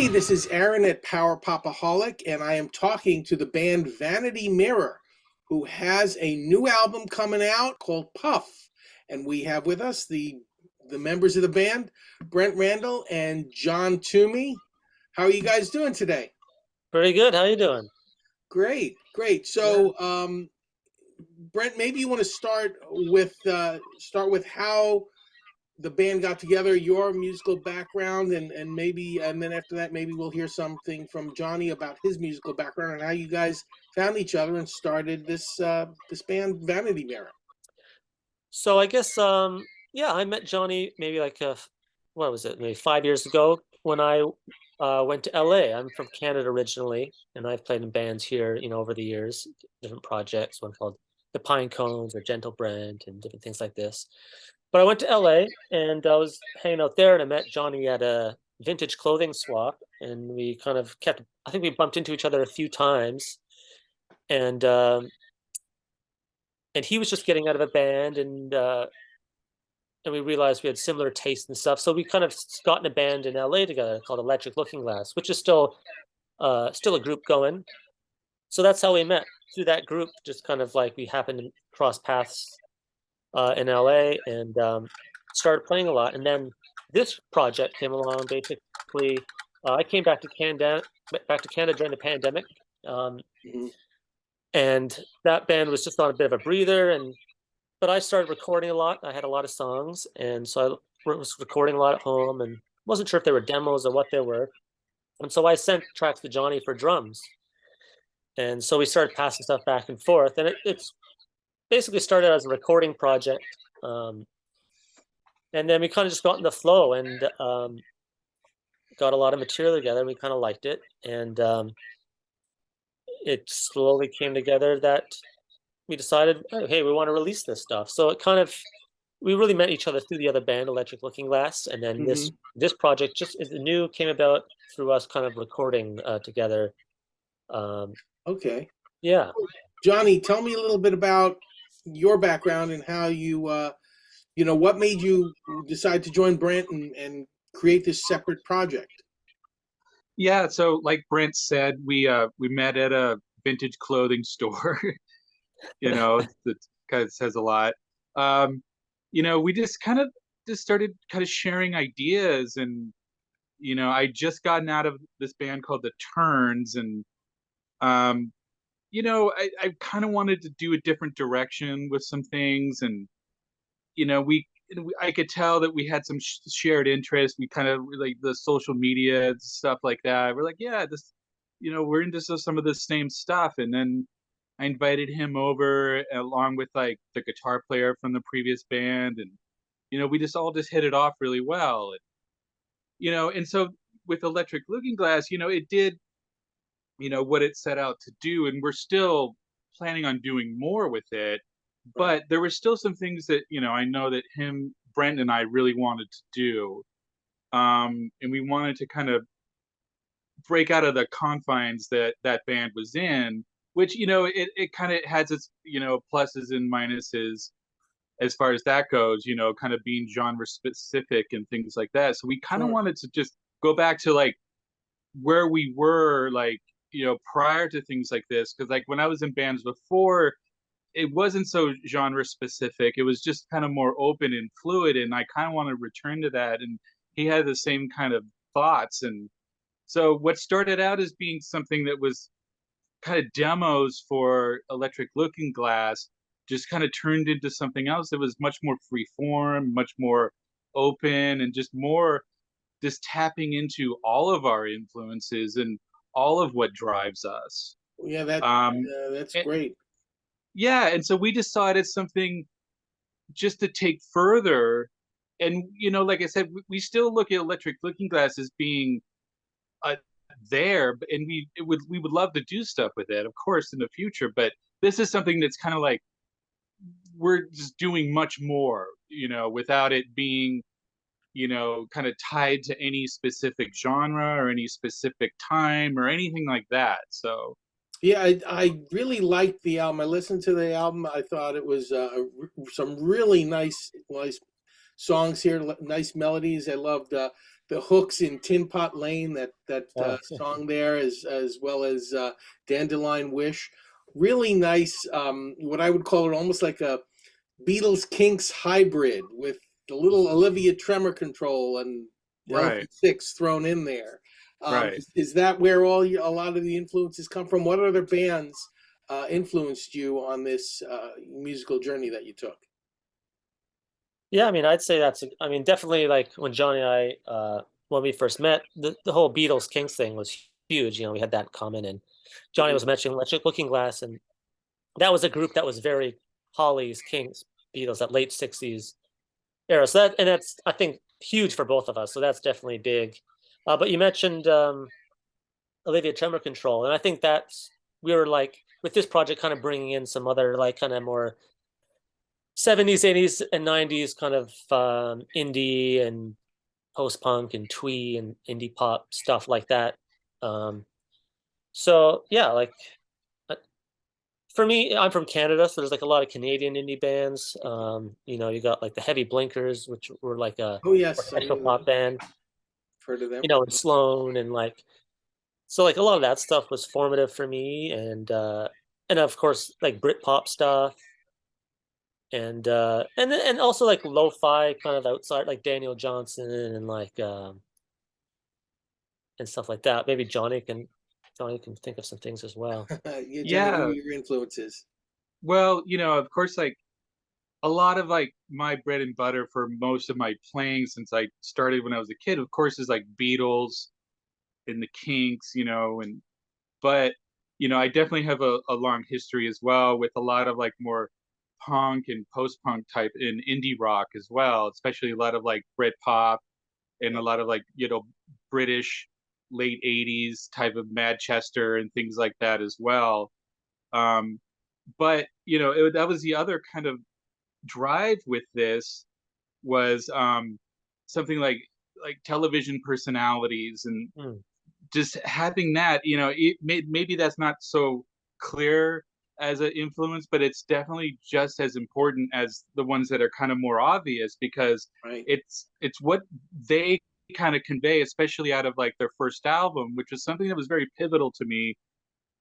Hey, this is Aaron at Power Popaholic, and I am talking to the band Vanity Mirror, who has a new album coming out called Puff. And we have with us the members of the band, Brent Randall and John Toomey. How are you guys doing today? Pretty good. How you doing? Great, great. Yeah. Brent, maybe you want to start with how the band got together, your musical background, and then after that maybe we'll hear something from Johnny about his musical background and how you guys found each other and started this band Vanity Mirror. So I guess yeah, I met Johnny maybe like what was it? Maybe 5 years ago when I went to LA. I'm from Canada originally, and I've played in bands here, over the years, different projects, one called the Pine Cones or Gentle Brent and different things like this. But I went to LA and I was hanging out there and I met Johnny at a vintage clothing swap, and we kind of kept, I think we bumped into each other a few times, and he was just getting out of a band, and we realized we had similar tastes and stuff. So we kind of got in a band in LA together called Electric Looking Glass, which is still a group going. So that's how we met, through that group. Just kind of like we happened to cross paths in LA, and started playing a lot. And then this project came along. Basically, I came back to Canada during the pandemic, um, Mhm. and that band was just on a bit of a breather. But I started recording a lot. I had a lot of songs, and so I was recording a lot at home, and wasn't sure if they were demos or what they were. And so I sent tracks to Johnny for drums, and so we started passing stuff back and forth. And it's basically started as a recording project, um, and then we kind of just got in the flow and got a lot of material together. And we kind of liked it, and it slowly came together that we decided, oh, hey, we want to release this stuff. So it kind of, we really met each other through the other band, Electric Looking Glass, and then this Mhm. this project just is new, came about through us kind of recording together. Um, Okay. yeah. Johnny, tell me a little bit about your background and how what made you decide to join Brent and create this separate project. Yeah, so like Brent said, we met at a vintage clothing store. That kind of says a lot. Um, we just started kind of sharing ideas, and I just gotten out of this band called the Turns, and um, I kind of wanted to do a different direction with some things, and we I could tell that we had some shared interests. We kind of like the social media and stuff like that. We're like, yeah, we're into some of the same stuff. And then I invited him over along with like the guitar player from the previous band, and we just hit it off really well. And and so with Electric Looking Glass, it did what it set out to do, and we're still planning on doing more with it. Right. But there were still some things that I know that Brent and I really wanted to do, and we wanted to kind of break out of the confines that that band was in, which it kind of has its pluses and minuses as far as that goes, kind of being genre specific and things like that. So we kind of Sure. wanted to just go back to like where we were, like prior to things like this, because like when I was in bands before, it wasn't so genre specific. It was just kind of more open and fluid, and I kind of want to return to that. And he had the same kind of thoughts. And so what started out as being something that was kind of demos for Electric Looking Glass just kind of turned into something else that was much more free form, much more open, and just tapping into all of our influences and all of what drives us. Yeah, Um, that's and, great. yeah, and so we decided something just to take further. And like I said, we still look at Electric Looking Glass as being uh, there, and we would love to do stuff with it, of course, in the future. But this is something that's kind of like we're just doing much more, without it being kind of tied to any specific genre or any specific time or anything like that. So Yeah, I really liked the album. I listened to the album. I thought it was some really nice songs here, nice melodies. I loved the the hooks in Tin Pot Lane, that Oh, song there, as well as Dandelion Wish. Really nice. What I would call it almost like a Beatles Kinks hybrid with the little Olivia Tremor control and Right, LV6 thrown in there. right. Is that where a lot of the influences come from? What other bands influenced you on this musical journey that you took? yeah. I mean, I'd say I mean, definitely like when Johnny and when we first met, the whole Beatles Kings thing was huge. We had that in common, and Johnny Mhm. was mentioning Electric Looking Glass, and that was a group that was very Holly's Kings, Beatles, that late '60s era. So that's I think huge for both of us. So that's definitely big. But you mentioned Olivia Tremor Control, and I think we were like with this project kind of bringing in some other like kind of more '70s, '80s, and '90s kind of indie and post punk and twee and indie pop stuff like that. Um, so yeah, like uh, for me, I'm from Canada, so there's like a lot of Canadian indie bands. You got like the Heavy Blinkers, which were like a Oh yes, I orchestral know them. pop band, Heard of them. and Sloan and like so like a lot of that stuff was formative for me and of course like Britpop stuff and also like lo-fi kind of outside like Daniel Johnson and like and stuff like that. Maybe Johnny can think of some things as well. Yeah, Johnny, who Yeah. are your influences? Well, of course, like a lot of like my bread and butter for most of my playing since I started when I was a kid, of course, is like Beatles and the Kinks, and but I definitely have a long history as well with a lot of like more punk and post-punk type in indie rock as well, especially a lot of like Britpop and a lot of like British late 80s type of Manchester and things like that as well. um but that was the other kind of drive with this was something like television personalities and Hmm. just having that, maybe that's not so clear as an influence, but it's definitely just as important as the ones that are kind of more obvious because Right. it's what they kind of convey, especially out of like their first album, which was something that was very pivotal to me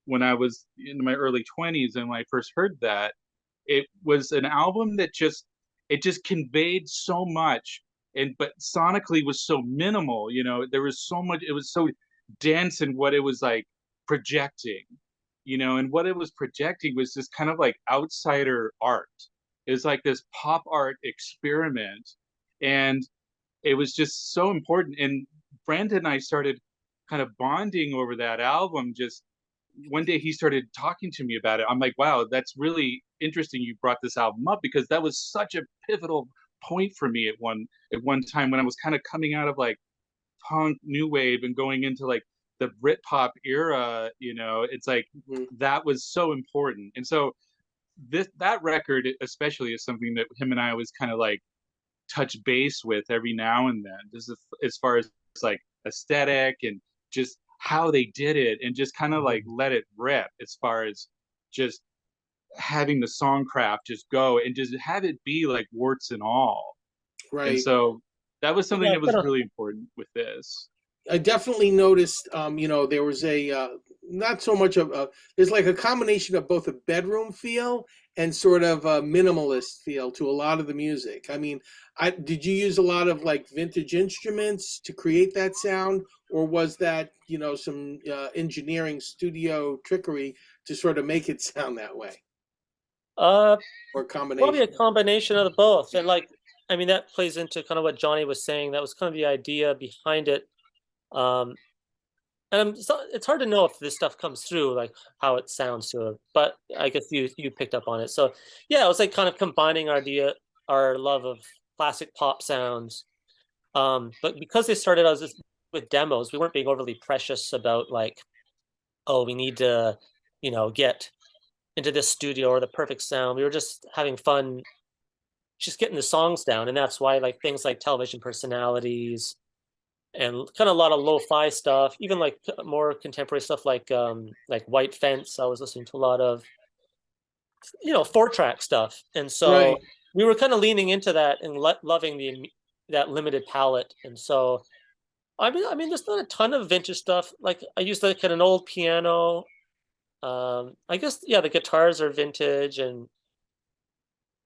when I was in my early 20s and when I first heard that. It was an album that just conveyed so much and but sonically was so minimal, there was so much, it was so dense in what it was like projecting, and what it was projecting was this kind of like outsider art. It was like this pop art experiment, and it was just so important. And Brandon and I started kind of bonding over that album. Just one day he started talking to me about it. I'm like, wow, that's really interesting. You brought this album up because that was such a pivotal point for me at one time when I was kind of coming out of like punk new wave and going into like the Britpop era. It's like Mhm. that was so important. And so that record especially is something that him and I always kind of like touch base with every now and then. Just as far as like aesthetic and just how they did it, and just kind of like Mhm. let it rip as far as just having the songcraft just go and just have it be like warts and all. And Right. so that was something Yeah, that it's was kind of really important with this. I definitely noticed, there was not so much of a, there's like a combination of both a bedroom feel and sort of a minimalist feel to a lot of the music. I mean, did you use a lot of like vintage instruments to create that sound, or was that, some engineering studio trickery to sort of make it sound that way, uh or probably a combination? combination of the both. And like I mean that plays into kind of what Johnny was saying. That was kind of the idea behind it. Um so it's hard to know if this stuff comes through, like how it sounds to it. But I guess you picked up on it. So yeah, it was like kind of combining our love of classic pop sounds. But because they started out just with demos, we weren't being overly precious about like, oh, we need to, get into this studio or the perfect sound. We were just having fun, just getting the songs down, and that's why like things like television personalities and kind of a lot of lo-fi stuff, even like more contemporary stuff like White Fence. I was listening to a lot of 4-track stuff, and so Right. we were kind of leaning into that and loving that limited palette. And so I mean, there's not a ton of vintage stuff. Like I used like an old piano. I guess yeah, the guitars are vintage, and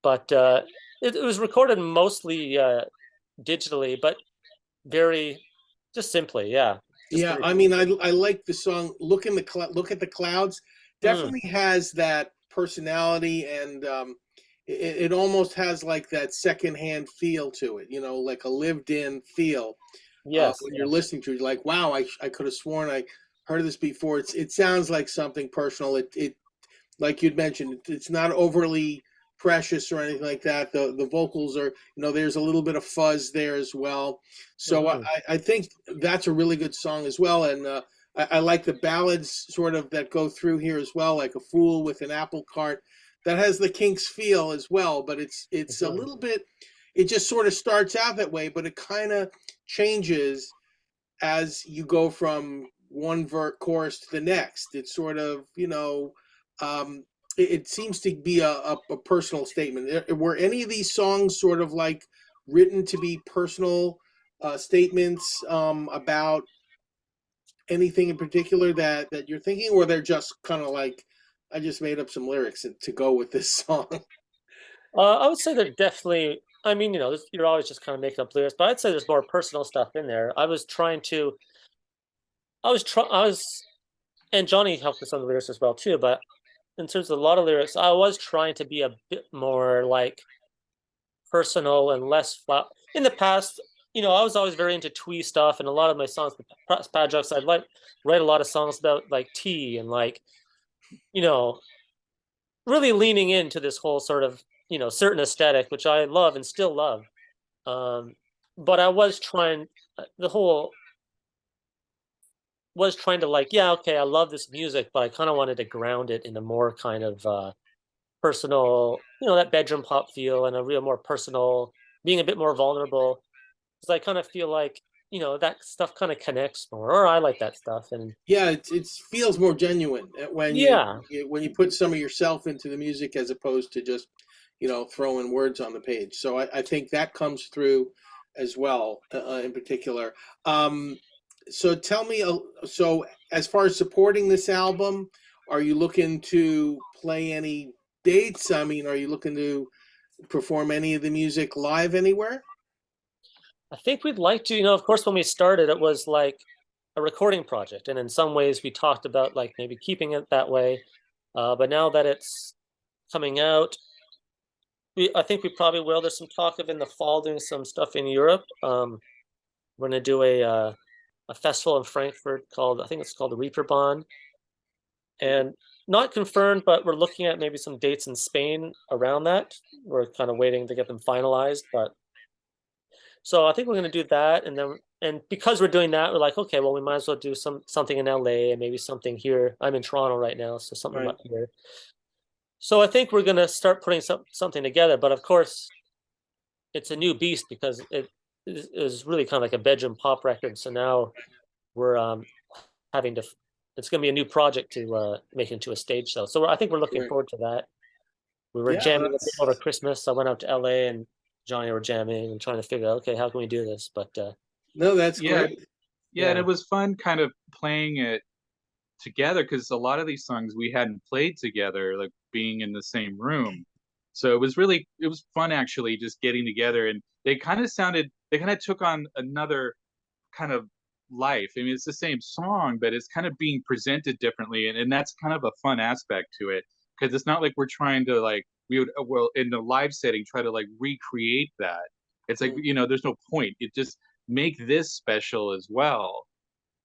but it was recorded mostly digitally, but very just simply, yeah, just Yeah, very I mean, I like the song Look at the Clouds. Mm, Definitely has that personality, and it almost has like that secondhand feel to it, like a lived-in feel. yes, When you're yes. listening to it, you're like, wow, I could have sworn I heard this before. It sounds like something personal. It like you'd mentioned, it's not overly precious or anything like that. The vocals are, there's a little bit of fuzz there as well. So Hmm. I think that's a really good song as well. And I like the ballads sort of that go through here as well, like A Fool with an Apple Cart. That has the Kinks feel as well, but it's a Hmm. little bit. It just sort of starts out that way, but it kind of changes as you go from one chorus to the next. It's sort of, um, it seems to be a personal statement. Were any of these songs sort of like written to be personal statements about anything in particular that you're thinking, or they're just kind of like, I just made up some lyrics to go with this song? I would say they're definitely. I mean, you're always just kind of making up lyrics, but I'd say there's more personal stuff in there. I was trying to. I was, and Johnny helped with some of the lyrics as well too. But in terms of a lot of lyrics, I was trying to be a bit more like personal and less flat. In the past, I was always very into twee stuff, and a lot of my songs, the past projects, I'd like write a lot of songs about like tea and like, you know, really leaning into this whole sort of, certain aesthetic, which I love and still love. Um, but I was trying, the whole was trying to like, yeah, okay, I love this music, but I kind of wanted to ground it in a more kind of personal, that bedroom pop feel and a real more personal, being a bit more vulnerable. Because I kind of feel like, that stuff kind of connects more, or I like that stuff. And Yeah, it feels more genuine when yeah, when you put some of yourself into the music as opposed to just throwing words on the page. So I think that comes through as well, in particular. Um, so tell me, so as far as supporting this album, are you looking to play any dates? I mean, are you looking to perform any of the music live anywhere? I think we'd like to, of course, when we started, it was like a recording project. And in some ways, we talked about like maybe keeping it that way. But now that it's coming out, I think we probably will. There's some talk of in the fall doing some stuff in Europe. We're going to do a festival in Frankfurt called, I think it's called the Reeperbahn. And not confirmed, but we're looking at maybe some dates in Spain around that. We're kind of waiting to get them finalized, but so I think we're going to do that, and because we're doing that, we're like, okay, well, we might as well do something in LA and maybe something here. I'm in Toronto right now, so something Right. up here. So I think we're going to start putting something together, but of course, it's a new beast because it is really kind of like a bedroom pop record. So now we're having to. It's going to be a new project to make into a stage show. So I think we're looking Right. forward to that. We were Yeah, jamming a bit over that's Christmas. I went out to LA and Johnny were jamming and trying to figure out, okay, how can we do this? But no, that's Yeah, great. yeah, and yeah, it was fun kind of playing it together because a lot of these songs we hadn't played together, like being in the same room. So it was fun actually just getting together, and they kind of took on another kind of life. I mean, it's the same song, but it's kind of being presented differently, and that's kind of a fun aspect to it because it's not like we're trying to like we would well in the live setting try to like recreate that. It's like Mm. there's no point. It just make this special as well.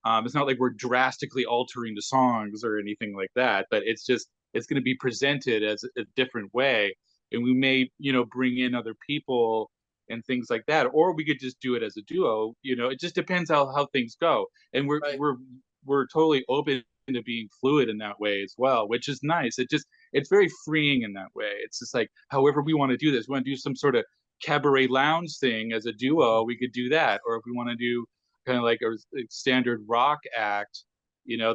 It's not like we're drastically altering the songs or anything like that, but it's going to be presented as a different way, and we may bring in other people and things like that, or we could just do it as a duo. It just depends how things go, and Right. we're totally open to being fluid in that way as well, which is nice. It's very freeing in that way. It's just like however we want to do this. We want to do some sort of cabaret lounge thing as a duo, we could do that, or if we want to do kind of like a standard rock act,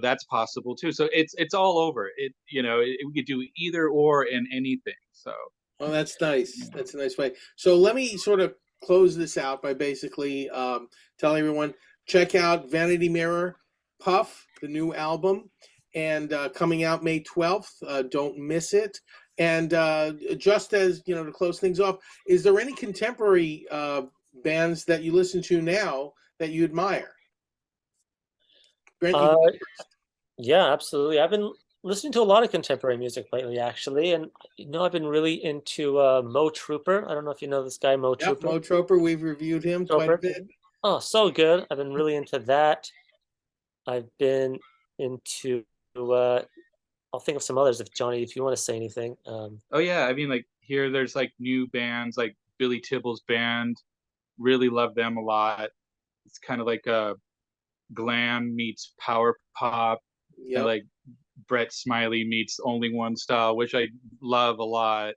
that's possible too. So it's all over it. We could do either or in anything. So Oh, that's nice. yeah. That's a nice way. So let me sort of close this out by basically telling everyone check out Vanity Mirror, Puff, the new album, and coming out May 12th. Don't miss it. And just as you know, to close things off, is there any contemporary bands that you listen to now that you admire? Brent, you Uh, can go first. yeah, absolutely. I've been listening to a lot of contemporary music lately, actually, and I've been really into Mo Trooper. I don't know if you know this guy, Mo Yep, Trooper. Mo Troper. We've reviewed him quite a Trooper. bit. Oh, so good. I've been really into that. I've been into I'll think of some others if Johnny, if you want to say anything. Oh yeah, I mean, like here, there's like new bands like Billy Tibble's band. Really love them a lot. It's kind of like a glam meets power pop, kind of Yep. like Brett Smiley meets Only One style, which I love a lot.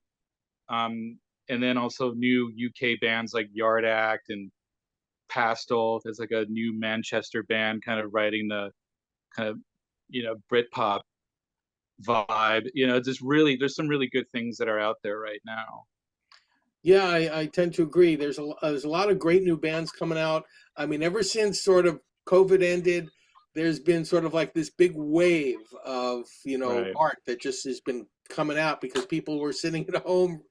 And then also new UK bands like Yard Act and Pastel. There's like a new Manchester band kind of writing the kind of Britpop vibe. Just really there's some really good things that are out there right now. Yeah, I tend to agree. There's a lot of great new bands coming out. I mean, ever since sort of COVID ended, there's been sort of like this big wave of, Right. art that just has been coming out because people were sitting at home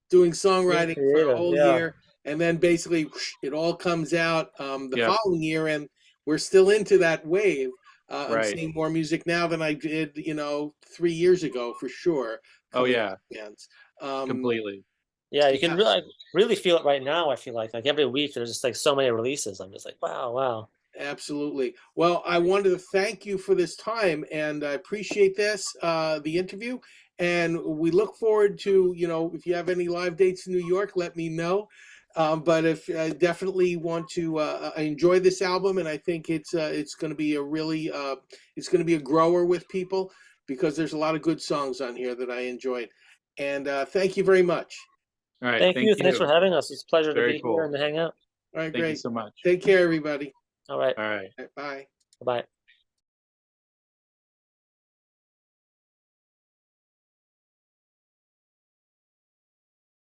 doing Being songwriting for a creative, whole yeah. year, and then basically whoosh, it all comes out the Yep. following year, and we're still into that wave. I'm Right. seeing more music now than I did, 3 years ago for sure, Oh coming out yeah, of bands. Um, completely. Yeah, you can yeah, really feel it right now. I feel like every week there's just like so many releases. I'm just like, wow, wow. absolutely. Well, I wanted to thank you for this time, and I appreciate the interview. And we look forward to, if you have any live dates in New York, let me know. But if I definitely want to, I enjoy this album, and I think it's going to be it's going to be a grower with people because there's a lot of good songs on here that I enjoyed. And thank you very much. All right, Thank thank you. Thanks for you. having us. It's a pleasure to Very be here and cool. to hang out. All right, Thank you great. so much. Take care, everybody. All right. All right. All right, bye. Bye.